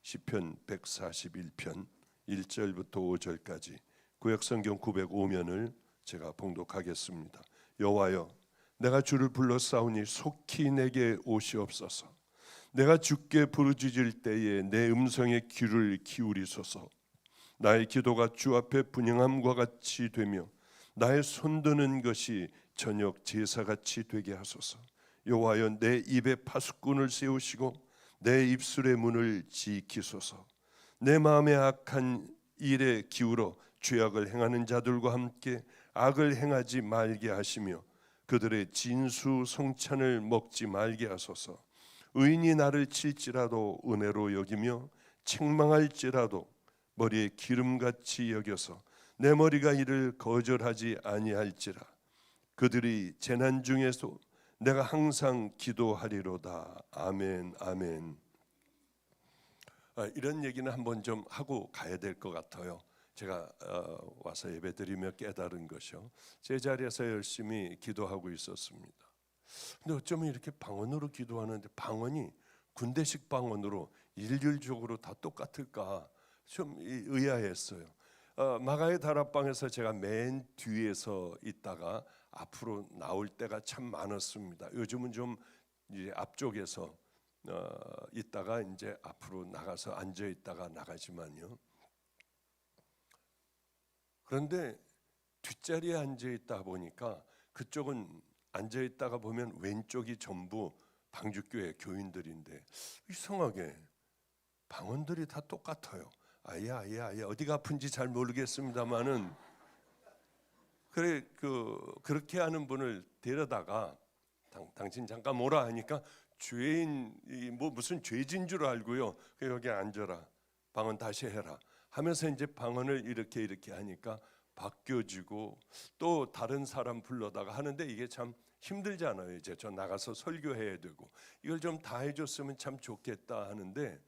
시편 141편 1절부터 5절까지 구약성경 905면을 제가 봉독하겠습니다. 여호와여, 내가 주를 불러싸우니 속히 내게 오시옵소서. 내가 주께 부르짖을 때에 내 음성에 귀를 기울이소서. 나의 기도가 주 앞에 분향함과 같이 되며 나의 손드는 것이 저녁 제사같이 되게 하소서. 여호와여, 내 입에 파수꾼을 세우시고 내 입술의 문을 지키소서. 내 마음의 악한 일에 기울어 죄악을 행하는 자들과 함께 악을 행하지 말게 하시며 그들의 진수성찬을 먹지 말게 하소서. 의인이 나를 칠지라도 은혜로 여기며 책망할지라도 머리에 기름같이 여겨서 내 머리가 이를 거절하지 아니할지라. 그들이 재난 중에서 내가 항상 기도하리로다. 아멘, 아멘. 이런 얘기는 한번 좀 하고 가야 될 것 같아요. 제가 와서 예배드리며 깨달은 것이요, 제 자리에서 열심히 기도하고 있었습니다. 근데 어쩌면 이렇게 방언으로 기도하는데 방언이 군대식 방언으로 일률적으로 다 똑같을까 좀 의아했어요. 마가의 다락방에서 제가 맨 뒤에서 있다가 앞으로 나올 때가 참 많았습니다. 요즘은 좀 이제 앞쪽에서 있다가 이제 앞으로 나가서 앉아 있다가 나가지만요. 그런데 뒷자리에 앉아 있다 보니까 그쪽은 앉아 있다가 보면 왼쪽이 전부 방주교회 교인들인데 이상하게 방언들이 다 똑같아요. 아야 어디가 아픈지 잘 모르겠습니다만은 그렇게 하는 분을 데려다가 당신 잠깐 뭐라 하니까 죄인 뭐 무슨 죄진 줄 알고요. 여기 앉아라. 방언 다시 해라. 하면서 이제 방언을 이렇게 하니까 바뀌어지고 또 다른 사람 불러다가 하는데 이게 참 힘들잖아요. 이제 저 나가서 설교해야 되고 이걸 좀 다 해줬으면 참 좋겠다 하는데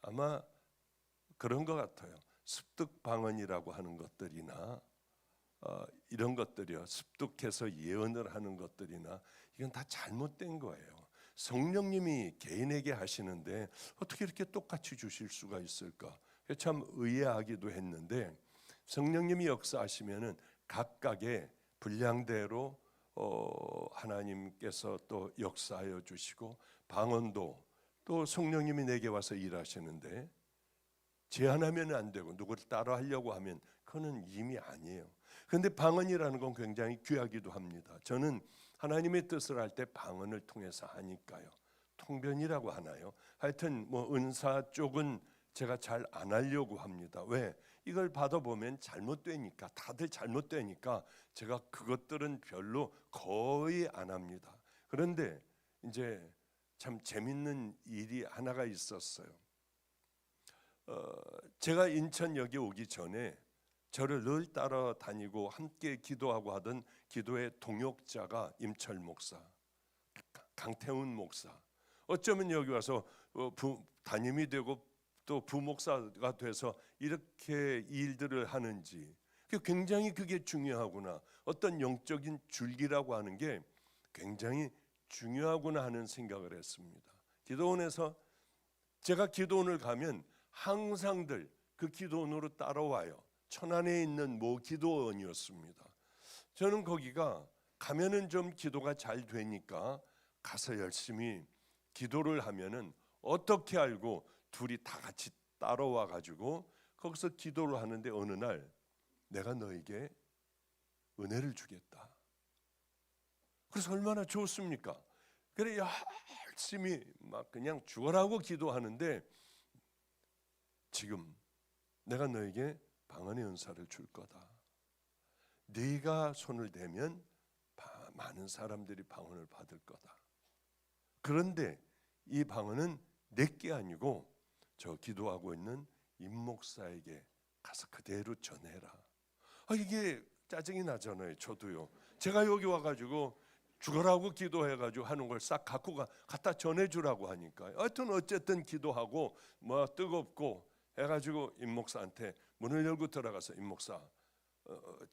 아마 그런 것 같아요. 습득 방언이라고 하는 것들이나 이런 것들이요, 습득해서 예언을 하는 것들이나 이건 다 잘못된 거예요. 성령님이 개인에게 하시는데 어떻게 이렇게 똑같이 주실 수가 있을까? 참 의아하기도 했는데 성령님이 역사하시면은 각각의 분량대로 하나님께서 또 역사하여 주시고 방언도 또 성령님이 내게 와서 일하시는데 제한하면 안 되고 누구를 따라 하려고 하면 그거는 이미 아니에요. 그런데 방언이라는 건 굉장히 귀하기도 합니다. 저는 하나님의 뜻을 할 때 방언을 통해서 하니까요. 통변이라고 하나요? 하여튼 뭐 은사 쪽은 제가 잘 안 하려고 합니다. 왜? 이걸 받아보면 잘못되니까, 다들 잘못되니까 제가 그것들은 별로 거의 안 합니다. 그런데 이제 참 재밌는 일이 하나가 있었어요. 제가 인천역에 오기 전에 저를 늘 따라다니고 함께 기도하고 하던 기도의 동역자가 임철 목사, 강태훈 목사. 어쩌면 여기 와서 담임이 되고 또 부목사가 돼서 이렇게 일들을 하는지 굉장히 그게 중요하구나. 어떤 영적인 줄기라고 하는 게 굉장히 중요하구나 하는 생각을 했습니다. 기도원에서 제가 기도원을 가면 항상들 그 기도원으로 따라와요. 천안에 있는 모 기도원이었습니다. 저는 거기가 가면은 좀 기도가 잘 되니까 가서 열심히 기도를 하면은 어떻게 알고 둘이 다 같이 따라와 가지고 거기서 기도를 하는데 어느 날 내가 너에게 은혜를 주겠다. 그래서 얼마나 좋습니까? 그래 열심히 막 그냥 죽어라고 기도하는데 지금 내가 너에게 방언의 은사를 줄 거다. 네가 손을 대면 많은 사람들이 방언을 받을 거다. 그런데 이 방언은 내게 아니고 저 기도하고 있는 임 목사에게 가서 그대로 전해라. 이게 짜증이 나잖아요. 저도요. 제가 여기 와가지고 죽어라고 기도해가지고 하는 걸 싹 갖다 전해주라고 하니까 하여튼 어쨌든 기도하고 뭐 뜨겁고 해가지고 임 목사한테 문을 열고 들어가서 임 목사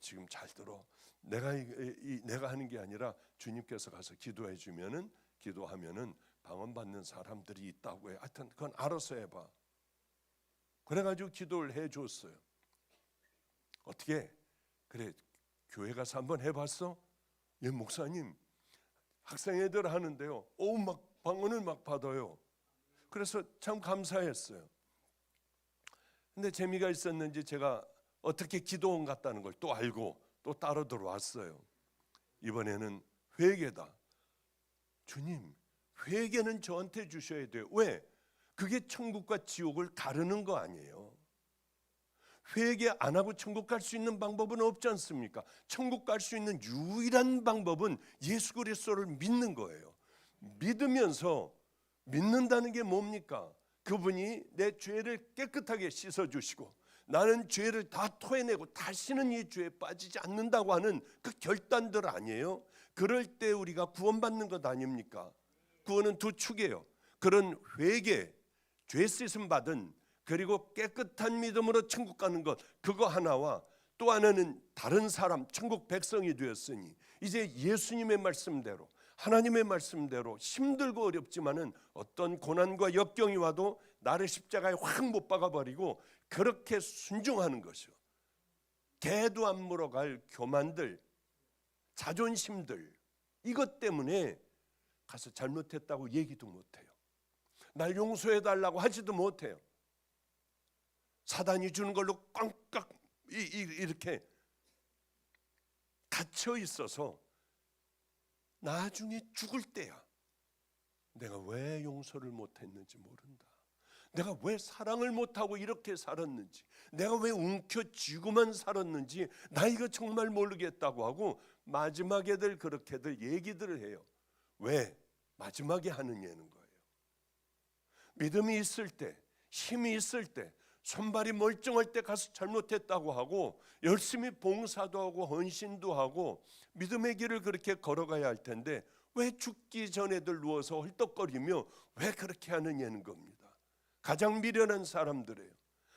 지금 잘 들어. 내가 하는 게 아니라 주님께서 가서 기도하면은 방언받는 사람들이 있다고 해. 하여튼 그건 알아서 해봐. 그래가지고 기도를 해줬어요. 어떻게? 그래, 교회 가서 한번 해봤어? 예, 목사님, 학생애들 하는데요, 막 방언을 막 받아요. 그래서 참 감사했어요. 근데 재미가 있었는지 제가 어떻게 기도원 같다는 걸 또 알고 또 따로 들어왔어요. 이번에는 회개다. 주님, 회개는 저한테 주셔야 돼요. 왜? 그게 천국과 지옥을 가르는 거 아니에요. 회개 안 하고 천국 갈 수 있는 방법은 없지 않습니까? 천국 갈 수 있는 유일한 방법은 예수 그리스도를 믿는 거예요. 믿으면서, 믿는다는 게 뭡니까? 그분이 내 죄를 깨끗하게 씻어주시고 나는 죄를 다 토해내고 다시는 이 죄에 빠지지 않는다고 하는 그 결단들 아니에요? 그럴 때 우리가 구원받는 것 아닙니까? 구원은 두 축이에요. 그런 회개, 죄 씻음 받은, 그리고 깨끗한 믿음으로 천국 가는 것, 그거 하나와 또 하나는 다른 사람, 천국 백성이 되었으니 이제 예수님의 말씀대로, 하나님의 말씀대로 힘들고 어렵지만은 어떤 고난과 역경이 와도 나를 십자가에 확 못 박아버리고 그렇게 순종하는 것이요. 개도 안 물어갈 교만들, 자존심들, 이것 때문에 가서 잘못했다고 얘기도 못해요. 날 용서해달라고 하지도 못해요. 사단이 주는 걸로 꽉꽉 이렇게 갇혀 있어서 나중에 죽을 때야 내가 왜 용서를 못했는지 모른다. 내가 왜 사랑을 못하고 이렇게 살았는지, 내가 왜 움켜쥐고만 살았는지 나 이거 정말 모르겠다고 하고 마지막에들 그렇게들 얘기들을 해요. 왜? 마지막에 하는 예는 거예요. 믿음이 있을 때, 힘이 있을 때, 손발이 멀쩡할 때 가서 잘못했다고 하고 열심히 봉사도 하고 헌신도 하고 믿음의 길을 그렇게 걸어가야 할 텐데 왜 죽기 전에들 누워서 헐떡거리며 왜 그렇게 하느냐는 겁니다. 가장 미련한 사람들이에요.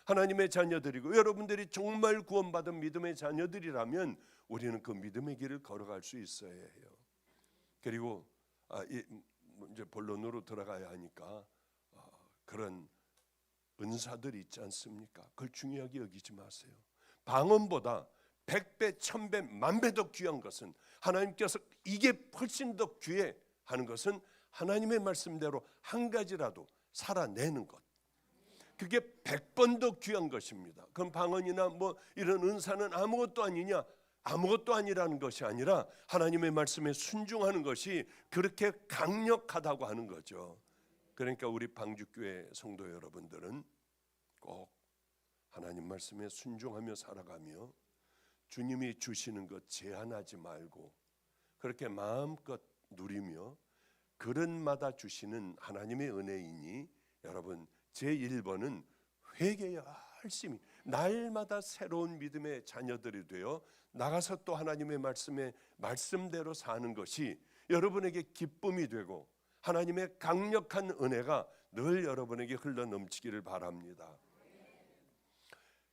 하나님의 자녀들이고 여러분들이 정말 구원받은 믿음의 자녀들이라면 우리는 그 믿음의 길을 걸어갈 수 있어야 해요. 그리고 이제 본론으로 들어가야 하니까 그런 은사들이 있지 않습니까? 그걸 중요하게 여기지 마세요. 방언보다 100배, 1000배, 10,000배 더 귀한 것은 하나님께서 이게 훨씬 더 귀해 하는 것은 하나님의 말씀대로 한 가지라도 살아내는 것. 그게 100번 더 귀한 것입니다. 그럼 방언이나 뭐 이런 은사는 아무것도 아니냐? 아무것도 아니라는 것이 아니라 하나님의 말씀에 순종하는 것이 그렇게 강력하다고 하는 거죠. 그러니까 우리 방주교회 성도 여러분들은 꼭 하나님 말씀에 순종하며 살아가며 주님이 주시는 것 제한하지 말고 그렇게 마음껏 누리며 그릇마다 주시는 하나님의 은혜이니 여러분 제1번은 회개야 열심히 날마다 새로운 믿음의 자녀들이 되어 나가서 또 하나님의 말씀대로 사는 것이 여러분에게 기쁨이 되고 하나님의 강력한 은혜가 늘 여러분에게 흘러넘치기를 바랍니다.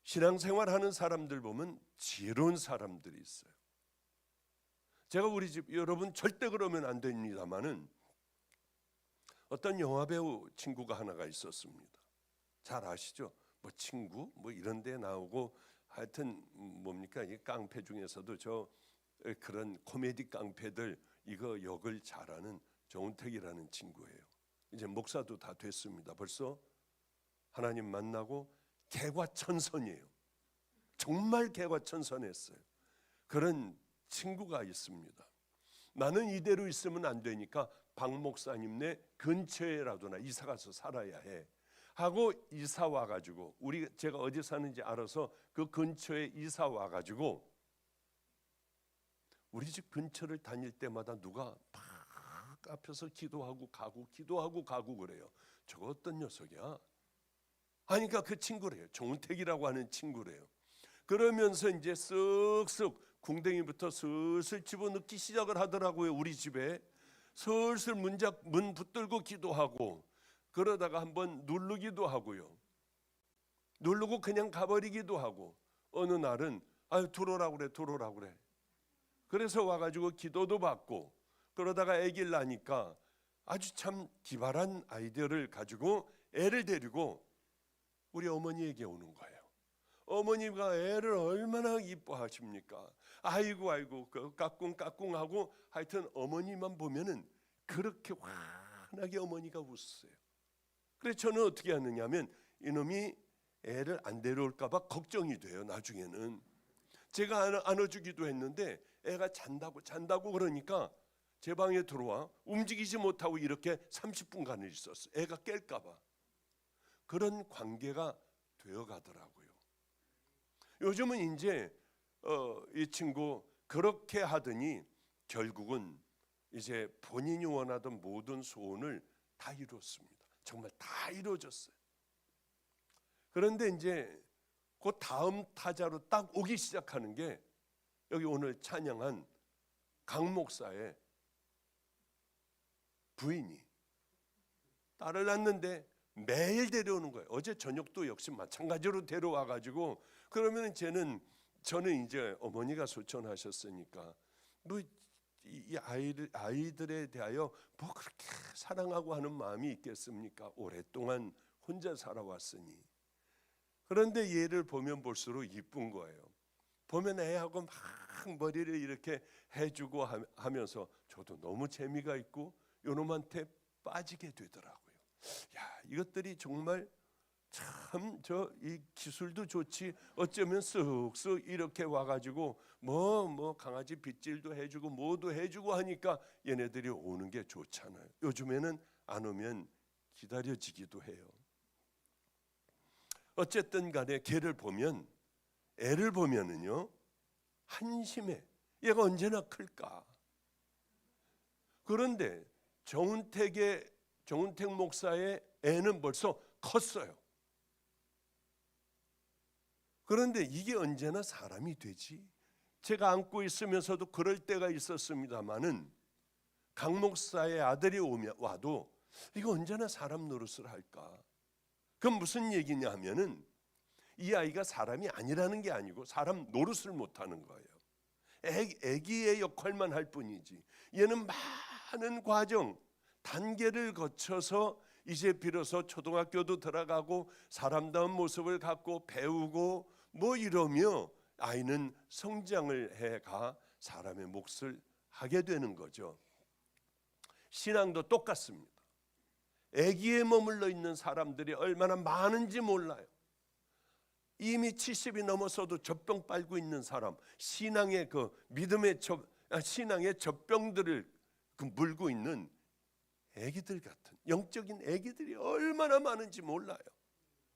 신앙생활하는 사람들 보면 지혜로운 사람들이 있어요. 제가 우리 집 여러분 절대 그러면 안 됩니다만은 어떤 영화배우 친구가 하나가 있었습니다. 잘 아시죠? 뭐 친구 뭐 이런 데 나오고 하여튼 뭡니까 이 깡패 중에서도 저 그런 코미디 깡패들 이거 역을 잘하는 정운택이라는 친구예요. 이제 목사도 다 됐습니다. 벌써 하나님 만나고 개과천선이에요. 정말 개과천선했어요. 그런 친구가 있습니다. 나는 이대로 있으면 안 되니까 박 목사님네 근처에라도나 이사 가서 살아야 해 하고 이사 와가지고 제가 어디 사는지 알아서 그 근처에 이사 와가지고 우리 집 근처를 다닐 때마다 누가 막 앞에서 기도하고 가고 그래요. 저거 어떤 녀석이야? 하니까 그 친구래요. 정은택이라고 하는 친구래요. 그러면서 이제 쓱쓱 궁뎅이부터 슬슬 집어넣기 시작을 하더라고요. 우리 집에 슬슬 문 붙들고 기도하고 그러다가 한번 누르기도 하고요. 누르고 그냥 가버리기도 하고 어느 날은 들어오라고 그래. 그래서 와가지고 기도도 받고 그러다가 아기를 낳으니까 아주 참 기발한 아이디어를 가지고 애를 데리고 우리 어머니에게 오는 거예요. 어머니가 애를 얼마나 이뻐하십니까? 아이고 아이고 까꿍까꿍하고 하여튼 어머니만 보면은 그렇게 환하게 어머니가 웃어요. 그래서 저는 어떻게 하느냐면 이놈이 애를 안 데려올까 봐 걱정이 돼요. 나중에는 제가 안아주기도 했는데 애가 잔다고 그러니까 제 방에 들어와 움직이지 못하고 이렇게 30분간을 있었어요. 애가 깰까 봐. 그런 관계가 되어 가더라고요. 요즘은 이제 이 친구 그렇게 하더니 결국은 이제 본인이 원하던 모든 소원을 다 이뤘습니다. 정말 다 이루어졌어요. 그런데 이제 그 다음 타자로 딱 오기 시작하는 게 여기 오늘 찬양한 강 목사의 부인이 딸을 낳는데 매일 데려오는 거예요. 어제 저녁도 역시 마찬가지로 데려와 가지고 그러면 저는 이제 어머니가 소천하셨으니까 뭐 이 아이들에 대하여 뭐 그렇게 사랑하고 하는 마음이 있겠습니까? 오랫동안 혼자 살아왔으니. 그런데 얘를 보면 볼수록 이쁜 거예요. 보면 애하고 막 머리를 이렇게 해주고 하면서 저도 너무 재미가 있고 요놈한테 빠지게 되더라고요. 야, 이것들이 정말 참 이 기술도 좋지 어쩌면 쓱쓱 이렇게 와가지고 뭐 강아지 빗질도 해주고 뭐도 해주고 하니까 얘네들이 오는 게 좋잖아요. 요즘에는 안 오면 기다려지기도 해요. 어쨌든 간에 걔를 보면 애를 보면은요 한심해. 얘가 언제나 클까. 그런데 정은택 목사의 애는 벌써 컸어요. 그런데 이게 언제나 사람이 되지? 제가 안고 있으면서도 그럴 때가 있었습니다마는 강 목사의 아들이 와도 이거 언제나 사람 노릇을 할까? 그건 무슨 얘기냐 하면은 이 아이가 사람이 아니라는 게 아니고 사람 노릇을 못하는 거예요. 애기의 역할만 할 뿐이지 얘는 많은 과정 단계를 거쳐서 이제 비로소 초등학교도 들어가고 사람다운 모습을 갖고 배우고 뭐 이러며 아이는 성장을 해가 사람의 몫을 하게 되는 거죠. 신앙도 똑같습니다. 애기에 머물러 있는 사람들이 얼마나 많은지 몰라요. 이미 70이 넘어서도 젖병 빨고 있는 사람, 신앙의 그 믿음의 신앙의 젖병들을 물고 있는 애기들 같은 영적인 애기들이 얼마나 많은지 몰라요.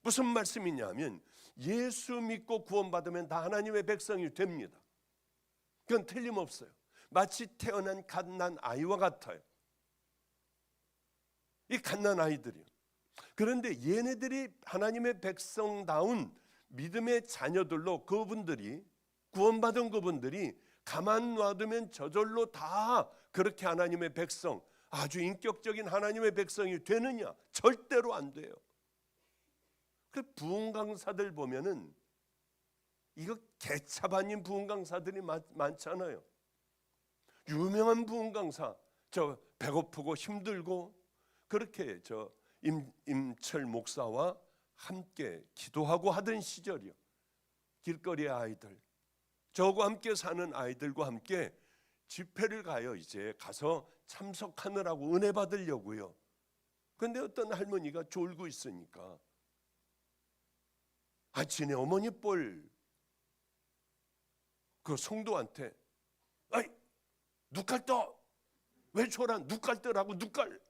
무슨 말씀이냐면 예수 믿고 구원받으면 다 하나님의 백성이 됩니다. 그건 틀림없어요. 마치 태어난 갓난 아이와 같아요. 이 갓난 아이들이요. 그런데 얘네들이 하나님의 백성다운 믿음의 자녀들로 그분들이 구원받은 그분들이 가만 놔두면 저절로 다 그렇게 하나님의 백성 아주 인격적인 하나님의 백성이 되느냐? 절대로 안 돼요. 그 부흥 강사들 보면은 이거 개차반인 부흥 강사들이 많잖아요. 유명한 부흥 강사 저 배고프고 힘들고 그렇게 저 임철 목사와 함께 기도하고 하던 시절이요. 길거리의 아이들 저하고 함께 사는 아이들과 함께 집회를 가요. 이제 가서 참석하느라고 은혜 받으려고요. 그런데 어떤 할머니가 졸고 있으니까 지네 어머니 뻘 그 성도한테 아이 누깔 떠 왜 졸아 누깔 떠라고 누깔.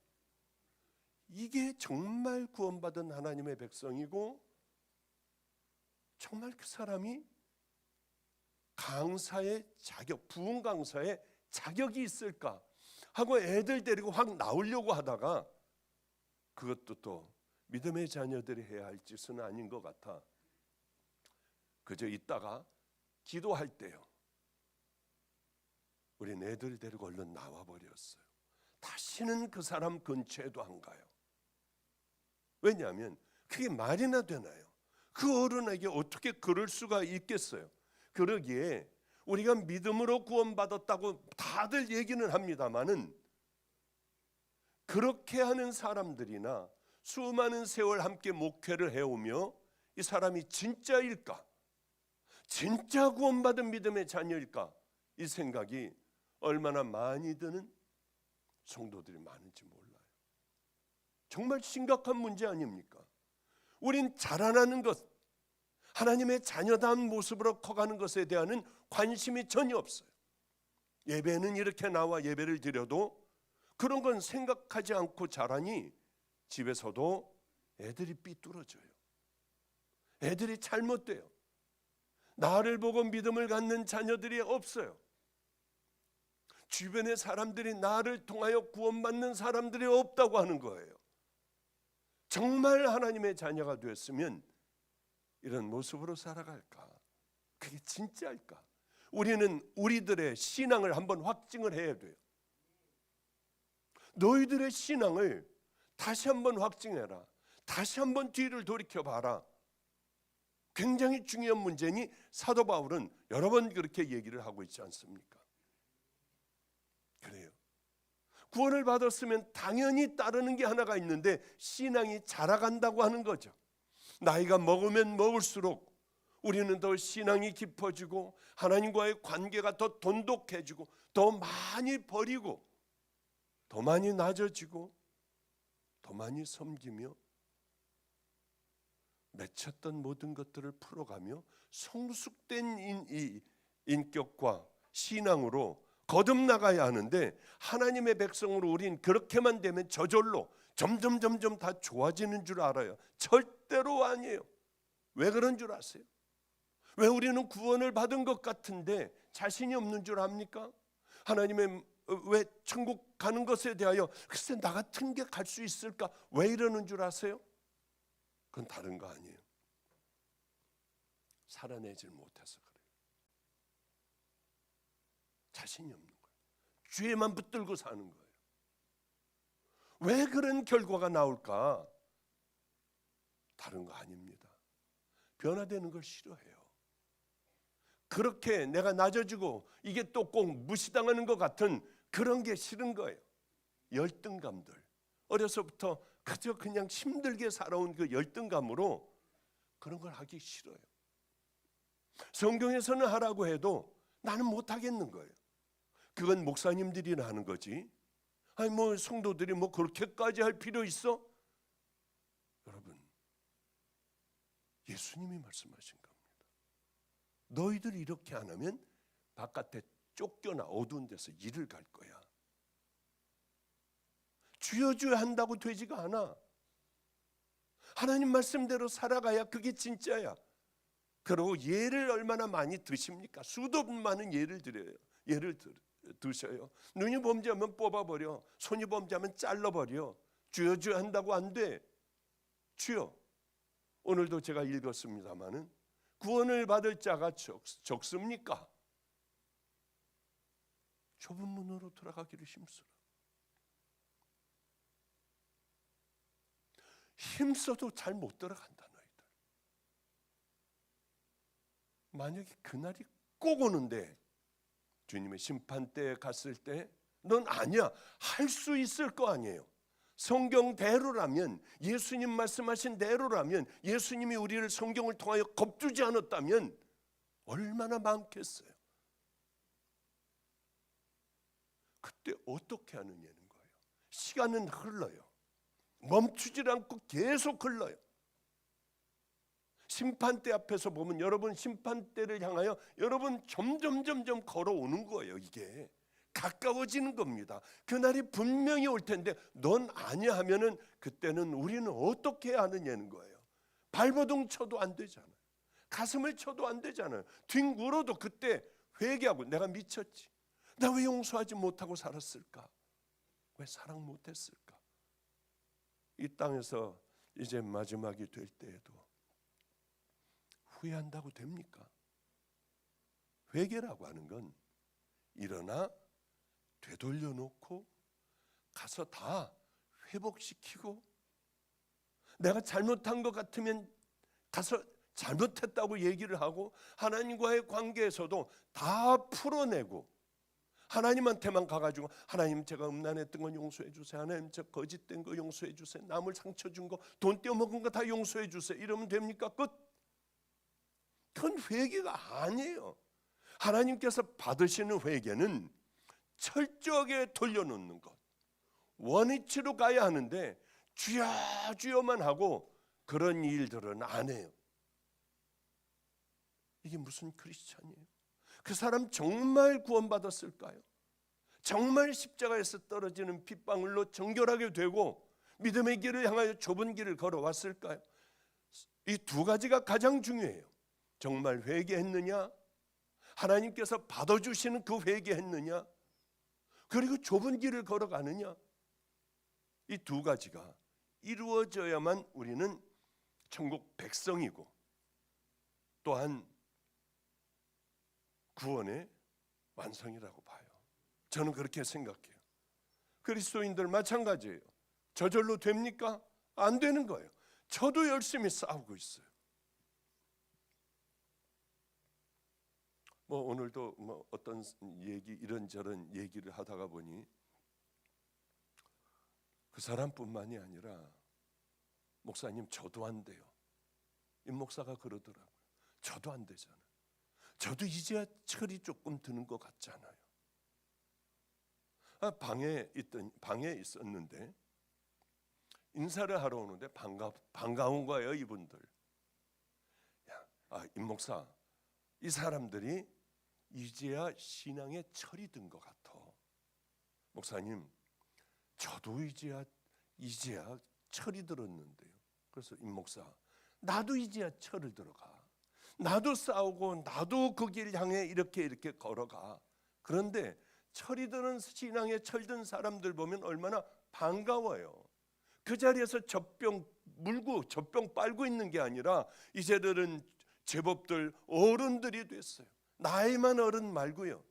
이게 정말 구원받은 하나님의 백성이고 정말 그 사람이 강사의 자격 부흥 강사의 자격이 있을까 하고 애들 데리고 확 나오려고 하다가 그것도 또 믿음의 자녀들이 해야 할 짓은 아닌 것 같아 그저 있다가 기도할 때요 우린 애들 데리고 얼른 나와버렸어요. 다시는 그 사람 근처에도 안 가요. 왜냐하면 그게 말이나 되나요? 그 어른에게 어떻게 그럴 수가 있겠어요? 그러기에 우리가 믿음으로 구원받았다고 다들 얘기는 합니다마는 그렇게 하는 사람들이나 수많은 세월 함께 목회를 해오며 이 사람이 진짜일까? 진짜 구원받은 믿음의 자녀일까? 이 생각이 얼마나 많이 드는 성도들이 많은지 몰라요. 정말 심각한 문제 아닙니까? 우린 자라나는 것, 하나님의 자녀다운 모습으로 커가는 것에 대한 관심이 전혀 없어요. 예배는 이렇게 나와 예배를 드려도 그런 건 생각하지 않고 자라니 집에서도 애들이 삐뚤어져요. 애들이 잘못돼요. 나를 보고 믿음을 갖는 자녀들이 없어요. 주변의 사람들이 나를 통하여 구원받는 사람들이 없다고 하는 거예요. 정말 하나님의 자녀가 되었으면 이런 모습으로 살아갈까? 그게 진짜일까? 우리는 우리들의 신앙을 한번 확증을 해야 돼요. 너희들의 신앙을 다시 한번 확증해라. 다시 한번 뒤를 돌이켜봐라. 굉장히 중요한 문제니 사도 바울은 여러 번 그렇게 얘기를 하고 있지 않습니까? 그래요. 구원을 받았으면 당연히 따르는 게 하나가 있는데 신앙이 자라간다고 하는 거죠. 나이가 먹으면 먹을수록 우리는 더 신앙이 깊어지고 하나님과의 관계가 더 돈독해지고 더 많이 버리고 더 많이 낮아지고 더 많이 섬기며 맺혔던 모든 것들을 풀어가며 성숙된 인격과 신앙으로 거듭나가야 하는데 하나님의 백성으로 우린 그렇게만 되면 저절로 점점 다 좋아지는 줄 알아요. 절대로 아니에요. 왜 그런 줄 아세요? 왜 우리는 구원을 받은 것 같은데 자신이 없는 줄 압니까? 하나님의 왜 천국 가는 것에 대하여 글쎄 나 같은 게 갈 수 있을까? 왜 이러는 줄 아세요? 그건 다른 거 아니에요. 살아내질 못해서 그래요. 자신이 없는 거예요. 죄만 붙들고 사는 거예요. 왜 그런 결과가 나올까? 다른 거 아닙니다. 변화되는 걸 싫어해요. 그렇게 내가 낮아지고 이게 또 꼭 무시당하는 것 같은 그런 게 싫은 거예요. 열등감들. 어려서부터 그냥 힘들게 살아온 그 열등감으로 그런 걸 하기 싫어요. 성경에서는 하라고 해도 나는 못하겠는 거예요. 그건 목사님들이나 하는 거지. 아니 뭐 성도들이 뭐 그렇게까지 할 필요 있어? 여러분, 예수님이 말씀하신 겁니다. 너희들 이렇게 안 하면 바깥에 쫓겨나 어두운 데서 일을 갈 거야. 주여 주여 한다고 되지가 않아. 하나님 말씀대로 살아가야 그게 진짜야. 그리고 예를 얼마나 많이 드십니까? 수도 많은 예를 드려요. 예를 드셔요. 눈이 범죄하면 뽑아버려. 손이 범죄하면 잘라버려. 주여 주여 한다고 안 돼. 주여. 오늘도 제가 읽었습니다마는 구원을 받을 자가 적습니까? 좁은 문으로 들어가기를 힘쓰라. 힘써도 잘 못 들어간다 너희들. 만약에 그날이 꼭 오는데 주님의 심판대에 갔을 때 넌 아니야 할 수 있을 거 아니에요. 성경대로라면 예수님 말씀하신 대로라면 예수님이 우리를 성경을 통하여 겁주지 않았다면 얼마나 많겠어요. 그때 어떻게 하느냐는 거예요. 시간은 흘러요. 멈추질 않고 계속 흘러요. 심판대 앞에서 보면 여러분 심판대를 향하여 여러분 점점 걸어오는 거예요. 이게 가까워지는 겁니다. 그날이 분명히 올 텐데 넌 아니야 하면은 그때는 우리는 어떻게 해야 하느냐는 거예요. 발버둥 쳐도 안 되잖아요. 가슴을 쳐도 안 되잖아요. 뒹굴어도 그때 회개하고 내가 미쳤지. 나 왜 용서하지 못하고 살았을까? 왜 사랑 못했을까? 이 땅에서 이제 마지막이 될 때에도 후회한다고 됩니까? 회개라고 하는 건 일어나 되돌려 놓고 가서 다 회복시키고 내가 잘못한 것 같으면 가서 잘못했다고 얘기를 하고 하나님과의 관계에서도 다 풀어내고 하나님한테만 가가지고 하나님 제가 음란했던 건 용서해 주세요. 하나님 저 거짓된 거 용서해 주세요. 남을 상처 준 거, 돈 떼어먹은 거 다 용서해 주세요. 이러면 됩니까? 그건 회개가 아니에요. 하나님께서 받으시는 회개는 철저하게 돌려놓는 것, 원위치로 가야 하는데 주여 주여만 하고 그런 일들은 안 해요. 이게 무슨 크리스찬이에요? 그 사람 정말 구원받았을까요? 정말 십자가에서 떨어지는 핏방울로 정결하게 되고 믿음의 길을 향하여 좁은 길을 걸어왔을까요? 이 두 가지가 가장 중요해요. 정말 회개했느냐? 하나님께서 받아주시는 그 회개했느냐? 그리고 좁은 길을 걸어가느냐? 이 두 가지가 이루어져야만 우리는 천국 백성이고 또한 구원의 완성이라고 봐요. 저는 그렇게 생각해요. 그리스도인들 마찬가지예요. 저절로 됩니까? 안 되는 거예요. 저도 열심히 싸우고 있어요. 오늘도 어떤 얘기 이런저런 얘기를 하다가 보니 그 사람뿐만이 아니라 목사님 저도 안 돼요. 임 목사가 그러더라고요. 저도 안 되잖아요. 저도 이제야 철이 조금 드는 것 같잖아요. 방에 있었는데 인사를 하러 오는데 반가운 거예요, 이분들. 임 목사, 이 사람들이 이제야 신앙에 철이 든 것 같아. 목사님, 저도 이제야 철이 들었는데요. 그래서 임 목사, 나도 이제야 철을 들어가. 나도 싸우고 나도 그 길 향해 이렇게 걸어가. 그런데 철이 드는 신앙에 철든 사람들 보면 얼마나 반가워요. 그 자리에서 젖병 물고 젖병 빨고 있는 게 아니라 이제들은 제법들 어른들이 됐어요. 나이만 어른 말고요.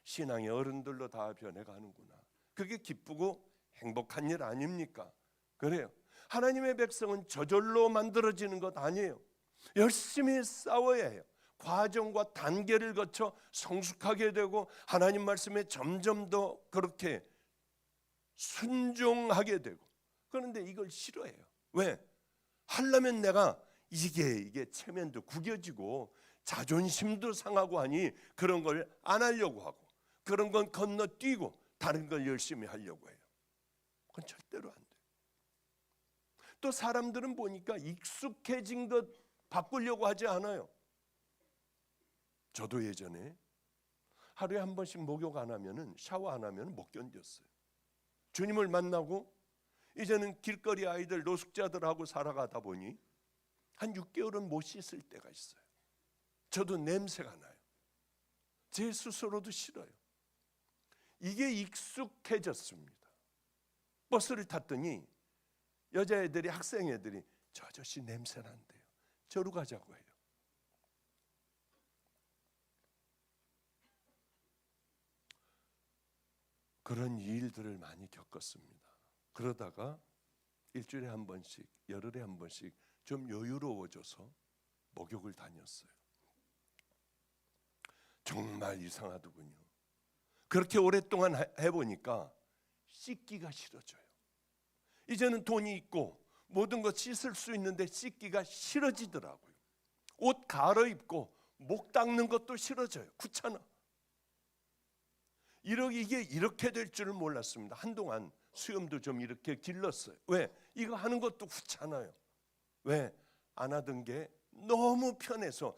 신앙의 어른들로 다 변해가는구나. 그게 기쁘고 행복한 일 아닙니까? 그래요. 하나님의 백성은 저절로 만들어지는 것 아니에요. 열심히 싸워야 해요. 과정과 단계를 거쳐 성숙하게 되고 하나님 말씀에 점점 더 그렇게 순종하게 되고. 그런데 이걸 싫어해요. 왜? 하려면 내가 이게 체면도 구겨지고 자존심도 상하고 하니 그런 걸 안 하려고 하고 그런 건 건너뛰고 다른 걸 열심히 하려고 해요. 그건 절대로 안 돼요. 또 사람들은 보니까 익숙해진 것 바꾸려고 하지 않아요. 저도 예전에 하루에 한 번씩 목욕 안 하면은 샤워 안 하면 못 견뎠어요. 주님을 만나고 이제는 길거리 아이들 노숙자들하고 살아가다 보니 한 6개월은 못 씻을 때가 있어요. 저도 냄새가 나요. 제 스스로도 싫어요. 이게 익숙해졌습니다. 버스를 탔더니 여자애들이 학생애들이 저 아저씨 냄새 난대요. 저로 가자고 해요. 그런 일들을 많이 겪었습니다. 그러다가 일주일에 한 번씩, 열흘에 한 번씩 좀 여유로워져서 목욕을 다녔어요. 정말 이상하더군요. 그렇게 오랫동안 해보니까 씻기가 싫어져요. 이제는 돈이 있고 모든 것 씻을 수 있는데 씻기가 싫어지더라고요. 옷 갈아입고 목 닦는 것도 싫어져요. 귀찮아. 이게 이렇게 될 줄은 몰랐습니다. 한동안 수염도 좀 이렇게 길렀어요. 왜? 이거 하는 것도 귀찮아요. 왜? 안 하던 게 너무 편해서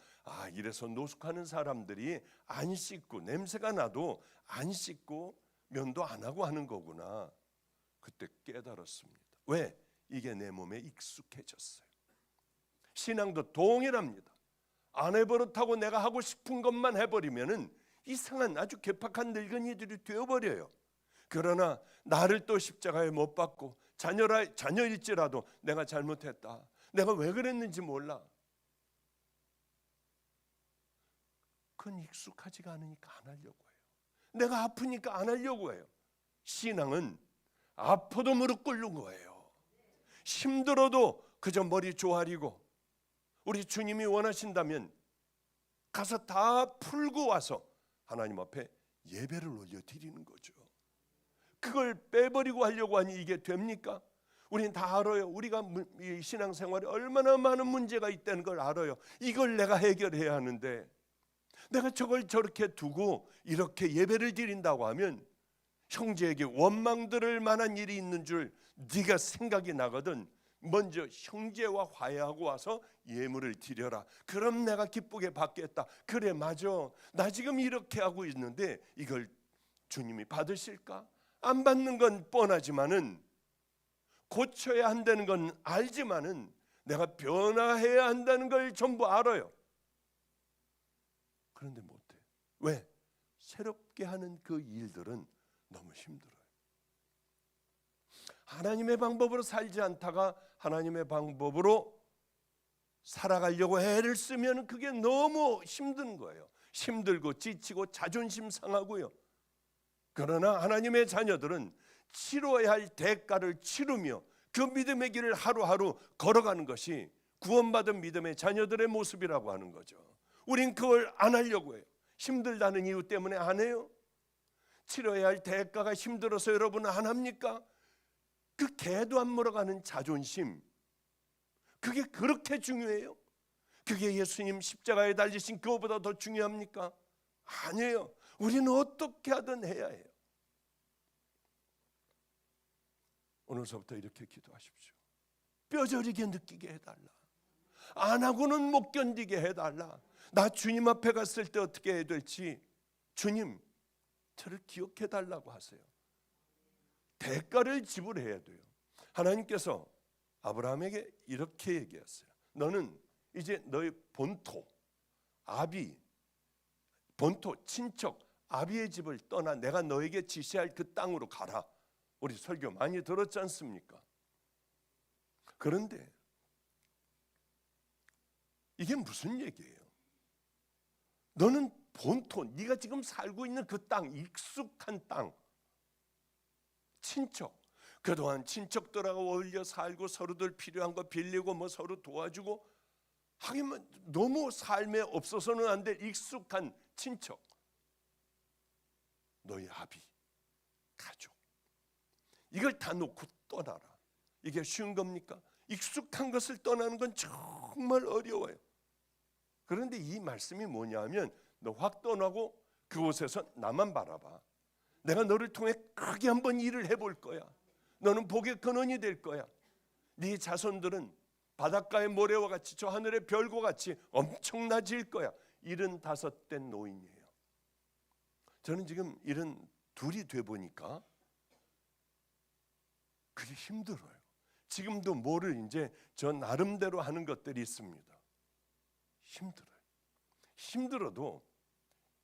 이래서 노숙하는 사람들이 안 씻고 냄새가 나도 안 씻고 면도 안 하고 하는 거구나. 그때 깨달았습니다. 왜? 이게 내 몸에 익숙해졌어요. 신앙도 동일합니다. 안 해버릇하고 내가 하고 싶은 것만 해버리면은 이상한 아주 괴팍한 늙은이들이 되어버려요. 그러나 나를 또 십자가에 못 박고 자녀일지라도 내가 잘못했다. 내가 왜 그랬는지 몰라. 그건 익숙하지가 않으니까 안 하려고 해요. 내가 아프니까 안 하려고 해요. 신앙은 아파도 무릎 꿇는 거예요. 힘들어도 그저 머리 조아리고 우리 주님이 원하신다면 가서 다 풀고 와서 하나님 앞에 예배를 올려드리는 거죠. 그걸 빼버리고 하려고 하니 이게 됩니까? 우린 다 알아요. 우리가 이 신앙생활에 얼마나 많은 문제가 있다는 걸 알아요. 이걸 내가 해결해야 하는데 내가 저걸 저렇게 두고 이렇게 예배를 드린다고 하면 형제에게 원망 들을 만한 일이 있는 줄 네가 생각이 나거든. 먼저 형제와 화해하고 와서 예물을 드려라. 그럼 내가 기쁘게 받겠다. 그래, 맞아. 나 지금 이렇게 하고 있는데 이걸 주님이 받으실까? 안 받는 건 뻔하지만은, 고쳐야 한다는 건 알지만은, 내가 변화해야 한다는 걸 전부 알아요. 그런데 못해. 왜? 새롭게 하는 그 일들은 너무 힘들어요. 하나님의 방법으로 살지 않다가 하나님의 방법으로 살아가려고 애를 쓰면 그게 너무 힘든 거예요. 힘들고 지치고 자존심 상하고요. 그러나 하나님의 자녀들은 치러야 할 대가를 치르며 그 믿음의 길을 하루하루 걸어가는 것이 구원받은 믿음의 자녀들의 모습이라고 하는 거죠. 우린 그걸 안 하려고 해요. 힘들다는 이유 때문에 안 해요. 치러야 할 대가가 힘들어서 여러분은 안 합니까? 그 개도 안 물어가는 자존심, 그게 그렇게 중요해요? 그게 예수님 십자가에 달리신 그거보다 더 중요합니까? 아니에요. 우리는 어떻게 하든 해야 해요. 오늘서부터 이렇게 기도하십시오. 뼈저리게 느끼게 해달라. 안 하고는 못 견디게 해달라. 나 주님 앞에 갔을 때 어떻게 해야 될지 주님 저를 기억해달라고 하세요. 대가를 지불해야 돼요. 하나님께서 아브라함에게 이렇게 얘기했어요. 너는 이제 너의 본토, 아비, 본토, 친척, 아비의 집을 떠나 내가 너에게 지시할 그 땅으로 가라. 우리 설교 많이 들었지 않습니까? 그런데 이게 무슨 얘기예요? 너는 본토, 네가 지금 살고 있는 그 땅, 익숙한 땅, 친척, 그동안 친척들하고 어울려 살고 서로들 필요한 거 빌리고 뭐 서로 도와주고 하기만 너무 삶에 없어서는 안 될 익숙한 친척, 너희 아비, 가족, 이걸 다 놓고 떠나라. 이게 쉬운 겁니까? 익숙한 것을 떠나는 건 정말 어려워요. 그런데 이 말씀이 뭐냐면 너 확 떠나고 그곳에서 나만 바라봐. 내가 너를 통해 크게 한번 일을 해볼 거야. 너는 복의 근원이 될 거야. 네 자손들은 바닷가의 모래와 같이 저 하늘의 별과 같이 엄청나질 거야. 75된 노인이에요. 저는 지금 72이 돼 보니까 그게 힘들어요. 지금도 뭐를 이제 저 나름대로 하는 것들이 있습니다. 힘들어요. 힘들어도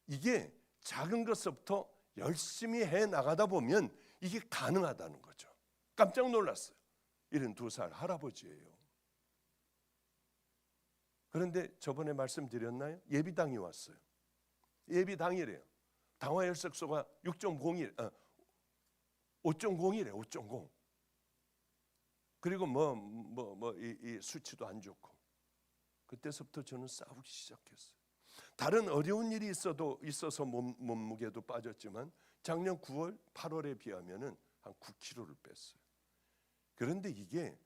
이게 작은 것부터 열심히 해 나가다 보면 이게 가능하다는 거죠. 깜짝 놀랐어요. 72살 할아버지예요. 그런데 저번에 말씀드렸나요? 예비당이 왔어요. 예비당이래요. 당화혈색소가 6.01, 5.0이래. 5.0. 그리고 이 수치도 안 좋고. 그때서부터 저는 싸우기 시작했어요. 다른 어려운 일이 있어서 몸무게도 빠졌지만 작년 9월, 8월에 비하면은 한 9kg를 뺐어요. 그런데 이게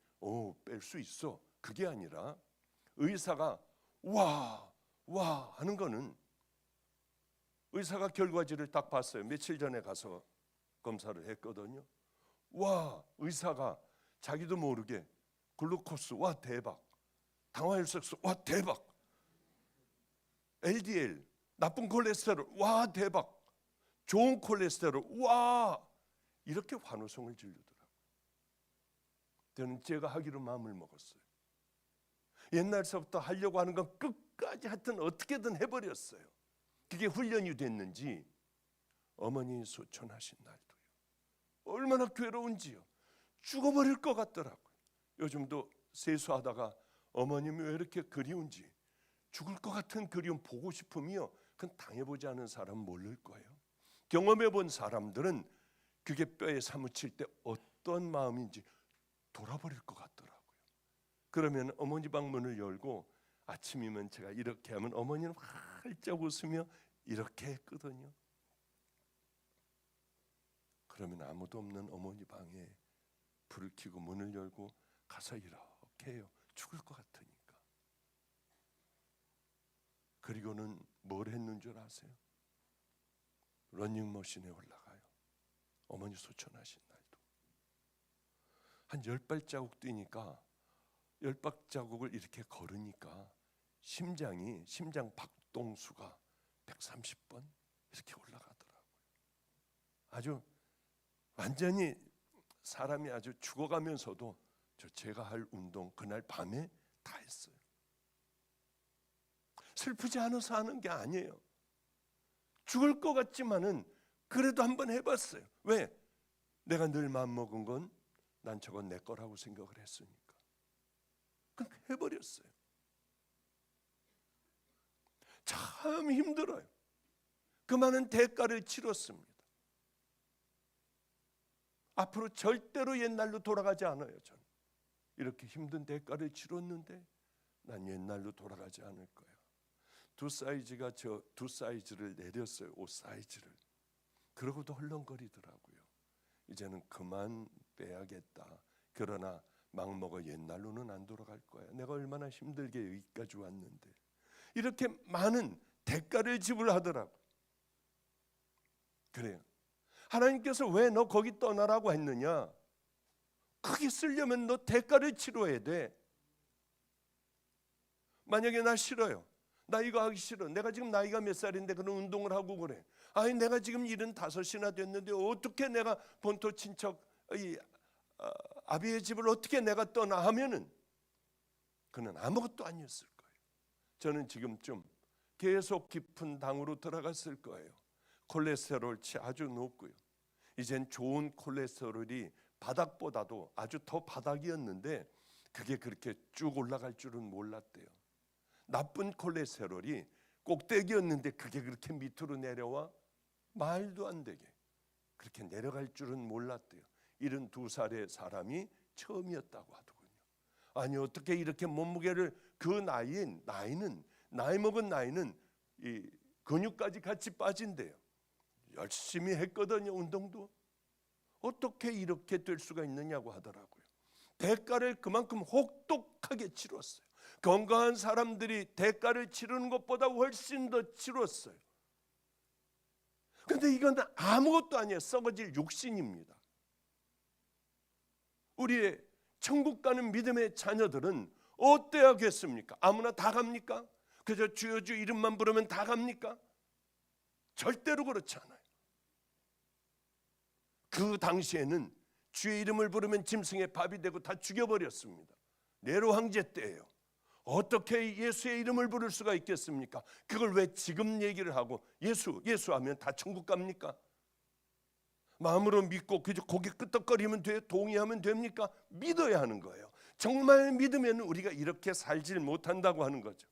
뺄 수 있어. 그게 아니라 의사가 와 하는 거는, 의사가 결과지를 딱 봤어요. 며칠 전에 가서 검사를 했거든요. 와, 의사가 자기도 모르게 글루코스 와 대박, 당화혈색소 와 대박, LDL 나쁜 콜레스테롤 와 대박, 좋은 콜레스테롤 와, 이렇게 환호성을 지르더라고요. 저는 제가 하기로 마음을 먹었어요. 옛날서부터 하려고 하는 건 끝까지 하여튼 어떻게든 해버렸어요. 그게 훈련이 됐는지 어머니 소천하신 날도요, 얼마나 괴로운지요. 죽어버릴 것 같더라고요. 요즘도 세수하다가 어머님이 왜 이렇게 그리운지, 죽을 것 같은 그리움, 보고 싶으며 그건 당해보지 않은 사람은 모를 거예요. 경험해본 사람들은 그게 뼈에 사무칠 때 어떤 마음인지 돌아버릴 것 같더라고요. 그러면 어머니 방문을 열고 아침이면 제가 이렇게 하면 어머니는 활짝 웃으며 이렇게 했거든요. 그러면 아무도 없는 어머니 방에 불을 켜고 문을 열고 가서 이렇게 해요. 죽을 것 같으니까. 그리고는 뭘 했는 줄 아세요? 러닝머신에 올라가요. 어머니 소천하신 날도. 한 10발자국 뛰니까 10발자국을 이렇게 걸으니까 심장 박동수가 130번 이렇게 올라가더라고요. 아주 완전히 사람이 아주 죽어가면서도 제가 할 운동 그날 밤에 다 했어요. 슬프지 않아서 하는 게 아니에요. 죽을 것 같지만은 그래도 한번 해봤어요. 왜? 내가 늘 마음먹은 건 난 저건 내 거라고 생각을 했으니까. 그럼 해버렸어요. 참 힘들어요. 그 많은 대가를 치렀습니다. 앞으로 절대로 옛날로 돌아가지 않아요. 저는 이렇게 힘든 대가를 치렀는데 난 옛날로 돌아가지 않을 거야. 두 사이즈를 내렸어요. 옷 사이즈를. 그러고도 헐렁거리더라고요. 이제는 그만 빼야겠다. 그러나 막 먹어 옛날로는 안 돌아갈 거야. 내가 얼마나 힘들게 여기까지 왔는데. 이렇게 많은 대가를 지불하더라고요. 그래요. 하나님께서 왜 너 거기 떠나라고 했느냐? 거기 쓰려면 너 대가를 치러야 돼. 만약에 나 싫어요. 나 이거 하기 싫어. 내가 지금 나이가 몇 살인데 그런 운동을 하고 그래. 아니 내가 지금 75이나 됐는데 어떻게 내가 본토 친척 아비의 집을 어떻게 내가 떠나 하면은 그는 아무것도 아니었을 거예요. 저는 지금쯤 계속 깊은 당으로 들어갔을 거예요. 콜레스테롤치 아주 높고요. 이젠 좋은 콜레스테롤이 바닥보다도 아주 더 바닥이었는데 그게 그렇게 쭉 올라갈 줄은 몰랐대요. 나쁜 콜레스테롤이 꼭대기였는데 그게 그렇게 밑으로 내려와 말도 안 되게 그렇게 내려갈 줄은 몰랐대요. 72살의 사람이 처음이었다고 하더군요. 아니 어떻게 이렇게 몸무게를 그 나이는 나이 먹은 나이는 이 근육까지 같이 빠진대요. 열심히 했거든요. 운동도. 어떻게 이렇게 될 수가 있느냐고 하더라고요. 대가를 그만큼 혹독하게 치렀어요. 건강한 사람들이 대가를 치르는 것보다 훨씬 더 치렀어요. 그런데 이건 아무것도 아니에요. 썩어질 육신입니다. 우리의 천국 가는 믿음의 자녀들은 어때야겠습니까? 아무나 다 갑니까? 그저 주여 주 이름만 부르면 다 갑니까? 절대로 그렇지 않아요. 그 당시에는 주의 이름을 부르면 짐승의 밥이 되고 다 죽여버렸습니다. 네로 황제 때예요. 어떻게 예수의 이름을 부를 수가 있겠습니까? 그걸 왜 지금 얘기를 하고 예수 하면 다 천국 갑니까? 마음으로 믿고 그저 고개 끄덕거리면 돼요? 동의하면 됩니까? 믿어야 하는 거예요. 정말 믿으면 우리가 이렇게 살질 못한다고 하는 거죠.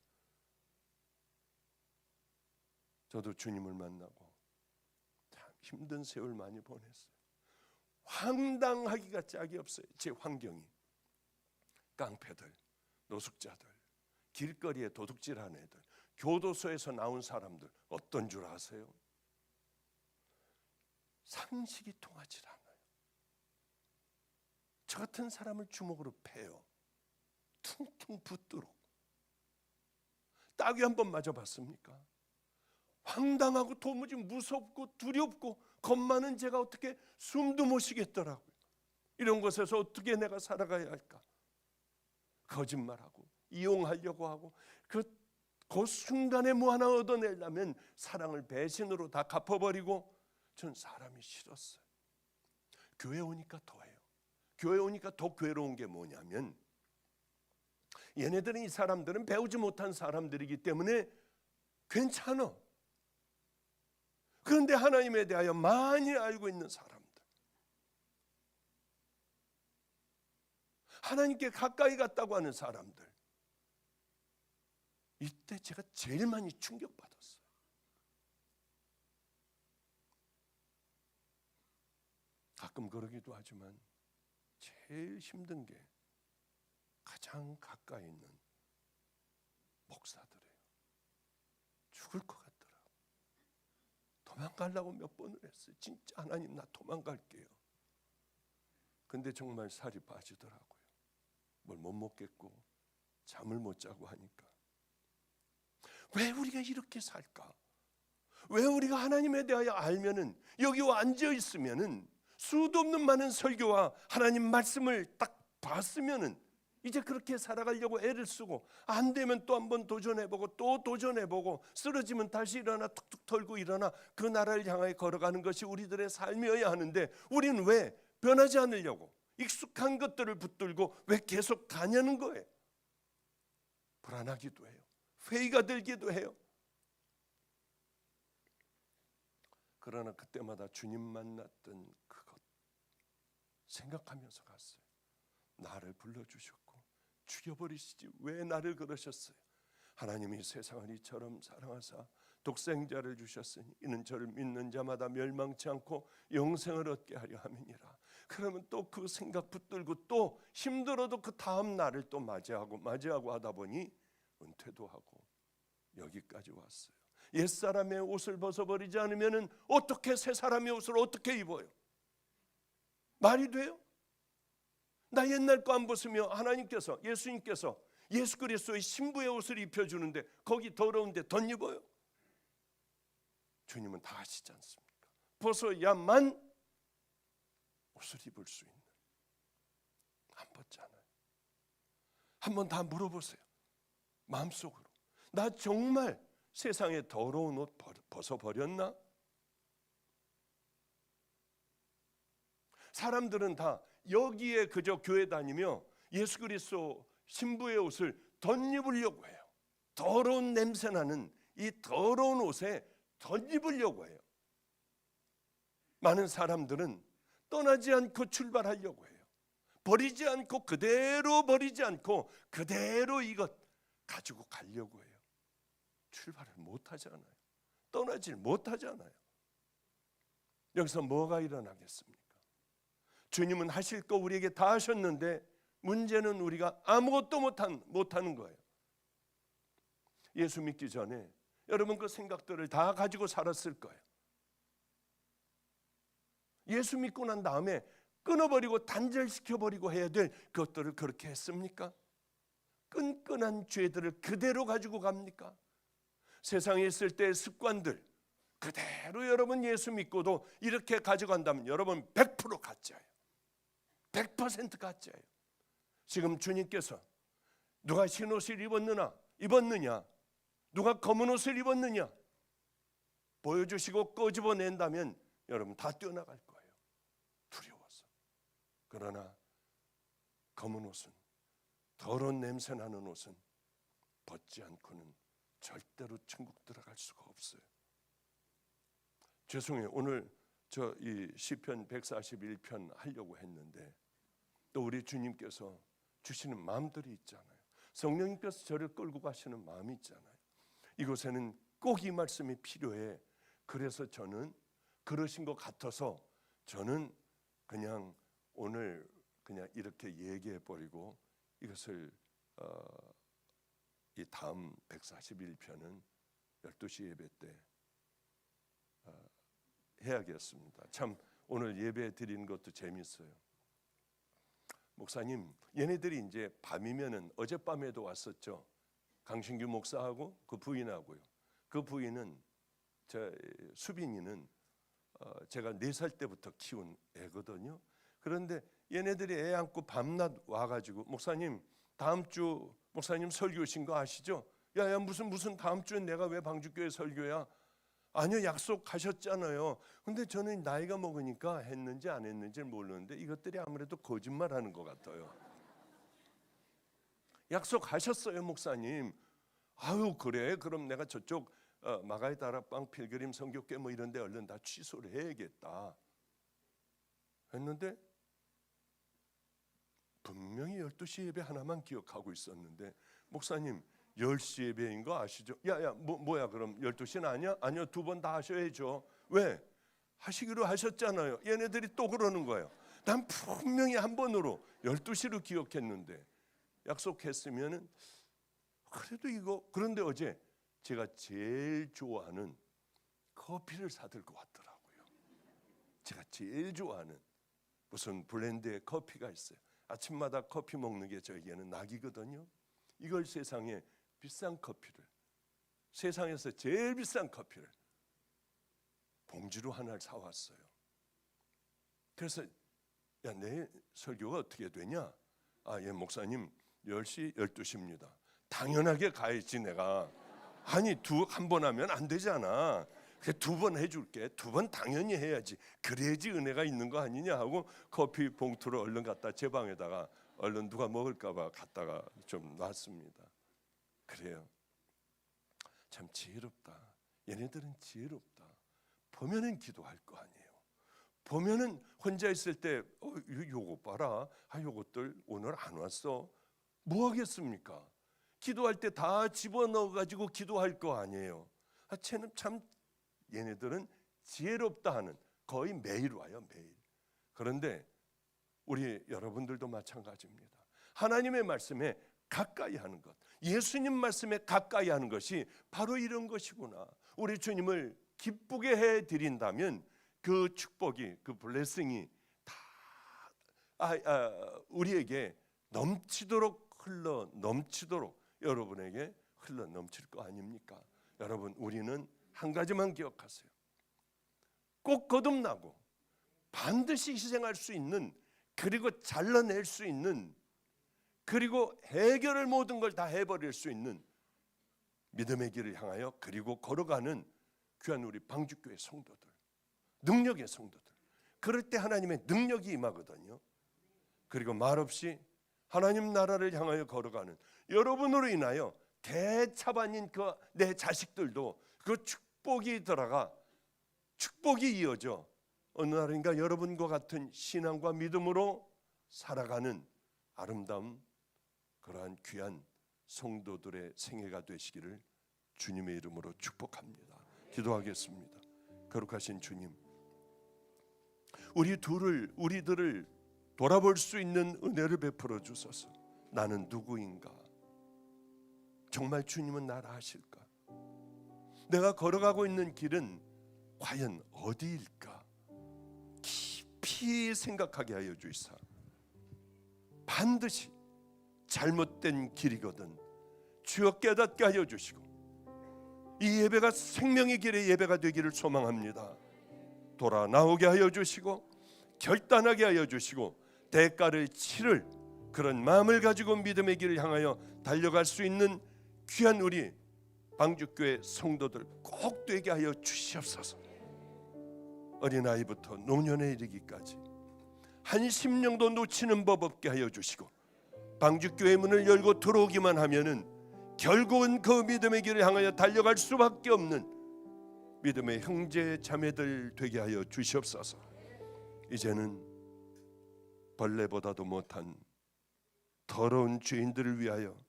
저도 주님을 만나고 참 힘든 세월 많이 보냈어요. 황당하기가 짝이 없어요. 제 환경이. 깡패들, 노숙자들, 길거리에 도둑질하는 애들, 교도소에서 나온 사람들 어떤 줄 아세요? 상식이 통하지 않아요. 저 같은 사람을 주먹으로 패요. 퉁퉁 붓도록. 따귀 한번 맞아봤습니까? 황당하고 도무지 무섭고 두렵고 겁 많은 제가 어떻게 숨도 못 쉬겠더라고요. 이런 곳에서 어떻게 내가 살아가야 할까? 거짓말하고 이용하려고 하고 그 순간에 뭐 하나 얻어내려면 사랑을 배신으로 다 갚아버리고 전 사람이 싫었어요. 교회 오니까 더해요. 교회 오니까 더 괴로운 게 뭐냐면 얘네들은 이 사람들은 배우지 못한 사람들이기 때문에 괜찮아. 그런데 하나님에 대하여 많이 알고 있는 사람들, 하나님께 가까이 갔다고 하는 사람들, 이때 제가 제일 많이 충격받았어요. 가끔 그러기도 하지만 제일 힘든 게 가장 가까이 있는 목사들이에요. 죽을 것 같더라고요. 도망가려고 몇 번을 했어요. 진짜 하나님 나 도망갈게요. 근데 정말 살이 빠지더라고요. 뭘 못 먹겠고 잠을 못 자고 하니까. 왜 우리가 이렇게 살까? 왜 우리가 하나님에 대하여 알면은, 여기 와 앉아 있으면은 수도 없는 많은 설교와 하나님 말씀을 딱 봤으면은 이제 그렇게 살아가려고 애를 쓰고, 안 되면 또 한번 도전해보고 또 도전해보고, 쓰러지면 다시 일어나 툭툭 털고 일어나 그 나라를 향하여 걸어가는 것이 우리들의 삶이어야 하는데, 우리는 왜 변하지 않으려고 익숙한 것들을 붙들고 왜 계속 가냐는 거예요. 불안하기도 해요. 회의가 들기도 해요. 그러나 그때마다 주님 만났던 그것 생각하면서 갔어요. 나를 불러주셨고 죽여버리시지 왜 나를 그러셨어요? 하나님이 세상을 이처럼 사랑하사 독생자를 주셨으니 이는 저를 믿는 자마다 멸망치 않고 영생을 얻게 하려 함이니라. 그러면 또 그 생각 붙들고 또 힘들어도 그 다음 날을 또 맞이하고 하다 보니 은퇴도 하고 여기까지 왔어요. 옛사람의 옷을 벗어버리지 않으면 어떻게 새 사람의 옷을 어떻게 입어요? 말이 돼요? 나 옛날 거 안 벗으며 하나님께서, 예수님께서 예수 그리스도의 신부의 옷을 입혀주는데 거기 더러운데 덧입어요? 주님은 다 하시지 않습니까? 벗어야만 옷을 입을 수 있는. 안 벗잖아요. 한번 다 물어보세요. 마음속으로 나 정말 세상에 더러운 옷 벗어버렸나? 사람들은 다 여기에 그저 교회 다니며 예수 그리스도 신부의 옷을 덧입으려고 해요. 더러운 냄새나는 이 더러운 옷에 덧입으려고 해요. 많은 사람들은 떠나지 않고 출발하려고 해요. 버리지 않고, 그대로 버리지 않고 그대로 이것 가지고 가려고 해요. 출발을 못하잖아요. 떠나질 못하잖아요. 여기서 뭐가 일어나겠습니까? 주님은 하실 거 우리에게 다 하셨는데 문제는 우리가 아무것도 못하는 거예요. 예수 믿기 전에 여러분 그 생각들을 다 가지고 살았을 거예요. 예수 믿고 난 다음에 끊어버리고 단절시켜버리고 해야 될 그것들을 그렇게 했습니까? 끈끈한 죄들을 그대로 가지고 갑니까? 세상에 있을 때의 습관들 그대로 여러분 예수 믿고도 이렇게 가져간다면 여러분 100% 가짜예요. 100% 가짜예요. 지금 주님께서 누가 흰 옷을 입었느냐, 누가 검은 옷을 입었느냐 보여주시고 꺼집어낸다면 여러분 다 뛰어나갈 거예요. 두려워서. 그러나 검은 옷은, 더러운 냄새 나는 옷은 벗지 않고는 절대로 천국 들어갈 수가 없어요. 죄송해요. 오늘 저 이 시편 141편 하려고 했는데 또 우리 주님께서 주시는 마음들이 있잖아요. 성령님께서 저를 끌고 가시는 마음이 있잖아요. 이곳에는 꼭 이 말씀이 필요해. 그래서 저는 그러신 것 같아서 저는 그냥 오늘 그냥 이렇게 얘기해 버리고 이것을 이 다음 141편은 12시 예배 때 해야겠습니다. 참 오늘 예배 드리는 것도 재밌어요. 목사님, 얘네들이 이제 밤이면은 어젯밤에도 왔었죠. 강신규 목사하고 그 부인하고요. 그 부인은 수빈이는 제가 4살 때부터 키운 애거든요. 그런데 얘네들이 애 안고 밤낮 와가지고 목사님 다음 주 목사님 설교신 거 아시죠? 야야 무슨 다음 주엔 내가 왜 방주교회 설교야? 아니요 약속하셨잖아요. 근데 저는 나이가 먹으니까 했는지 안 했는지를 모르는데 이것들이 아무래도 거짓말하는 것 같아요. 약속하셨어요 목사님. 아유 그래 그럼 내가 저쪽 마가의 다락방 필그림 선교회 뭐 이런 데 얼른 다 취소를 해야겠다 했는데 분명히 12시 예배 하나만 기억하고 있었는데 목사님 10시 예배인 거 아시죠? 야야 뭐야 그럼 12시는 아니야? 아니요 2번 다 하셔야죠. 왜? 하시기로 하셨잖아요. 얘네들이 또 그러는 거예요. 난 분명히 한 번으로 12시로 기억했는데 약속했으면은 그래도 이거. 그런데 어제 제가 제일 좋아하는 그 커피를 사들고 왔더라고요. 제가 제일 좋아하는 무슨 블렌드의 커피가 있어요. 아침마다 커피 먹는 게 저에게는 낙이거든요. 이걸 세상에 비싼 커피를, 세상에서 제일 비싼 커피를 봉지로 하나를 사왔어요. 그래서 야, 내 설교가 어떻게 되냐? 예, 목사님 10시 12시입니다. 당연하게 가야지 내가. 아니 한 번 하면 안 되잖아. 두 번 해줄게. 두 번 당연히 해야지. 그래야지 은혜가 있는 거 아니냐 하고 커피 봉투를 얼른 갖다 제 방에다가 얼른 누가 먹을까 봐 갖다가 좀 놨습니다. 그래요. 참 지혜롭다. 얘네들은 지혜롭다. 보면은 기도할 거 아니에요. 보면은 혼자 있을 때 요거 봐라. 요것들 오늘 안 왔어. 뭐 하겠습니까? 기도할 때 다 집어넣어 가지고 기도할 거 아니에요. 쟤는 참 얘네들은 지혜롭다 하는, 거의 매일 와요. 매일. 그런데 우리 여러분들도 마찬가지입니다. 하나님의 말씀에 가까이 하는 것, 예수님 말씀에 가까이 하는 것이 바로 이런 것이구나. 우리 주님을 기쁘게 해드린다면 그 축복이, 그 블레싱이 다 우리에게 넘치도록 여러분에게 흘러 넘칠 거 아닙니까? 여러분, 우리는 한 가지만 기억하세요. 꼭 거듭나고 반드시 희생할 수 있는, 그리고 잘라낼 수 있는, 그리고 해결을 모든 걸 다 해버릴 수 있는 믿음의 길을 향하여 그리고 걸어가는 귀한 우리 방주교회 성도들, 능력의 성도들, 그럴 때 하나님의 능력이 임하거든요. 그리고 말없이 하나님 나라를 향하여 걸어가는 여러분으로 인하여 대차반인 그 내 자식들도 그 축복이 들어가, 축복이 이어져 어느 날인가 여러분과 같은 신앙과 믿음으로 살아가는 아름다운 그러한 귀한 성도들의 생애가 되시기를 주님의 이름으로 축복합니다. 기도하겠습니다. 거룩하신 주님, 우리들을 돌아볼 수 있는 은혜를 베풀어 주소서. 나는 누구인가? 정말 주님은 나를 아실까? 내가 걸어가고 있는 길은 과연 어디일까? 깊이 생각하게 하여 주시사 반드시 잘못된 길이거든 주여 깨닫게 하여 주시고 이 예배가 생명의 길의 예배가 되기를 소망합니다. 돌아 나오게 하여 주시고 결단하게 하여 주시고 대가를 치를 그런 마음을 가지고 믿음의 길을 향하여 달려갈 수 있는 귀한 우리 방주교회 성도들 꼭 되게 하여 주시옵소서. 어린아이부터 노년에 이르기까지 한 심령도 놓치는 법 없게 하여 주시고 방주교회 문을 열고 들어오기만 하면은 결국은 그 믿음의 길을 향하여 달려갈 수밖에 없는 믿음의 형제 자매들 되게 하여 주시옵소서. 이제는 벌레보다도 못한 더러운 죄인들을 위하여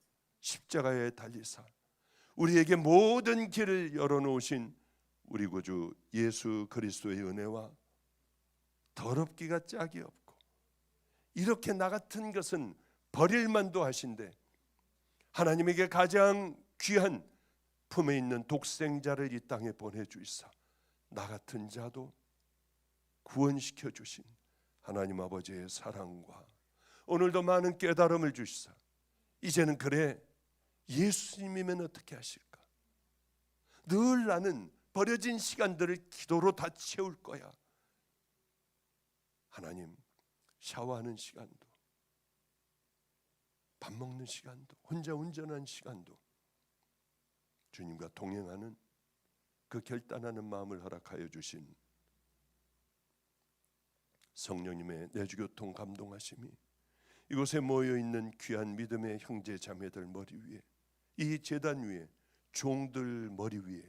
십자가에 달리사 우리에게 모든 길을 열어놓으신 우리 구주 예수 그리스도의 은혜와 더럽기가 짝이 없고 이렇게 나 같은 것은 버릴 만도 하신데 하나님에게 가장 귀한 품에 있는 독생자를 이 땅에 보내주시사 나 같은 자도 구원시켜 주신 하나님 아버지의 사랑과 오늘도 많은 깨달음을 주시사 이제는 그래 예수님이면 어떻게 하실까? 늘 나는 버려진 시간들을 기도로 다 채울 거야. 하나님, 샤워하는 시간도 밥 먹는 시간도 혼자 운전하는 시간도 주님과 동행하는 그 결단하는 마음을 허락하여 주신 성령님의 내주교통 감동하심이 이곳에 모여있는 귀한 믿음의 형제 자매들 머리 위에 이 제단 위에 종들 머리 위에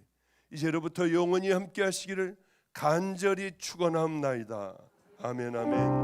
이제로부터 영원히 함께 하시기를 간절히 축원합나이다. 아멘 아멘.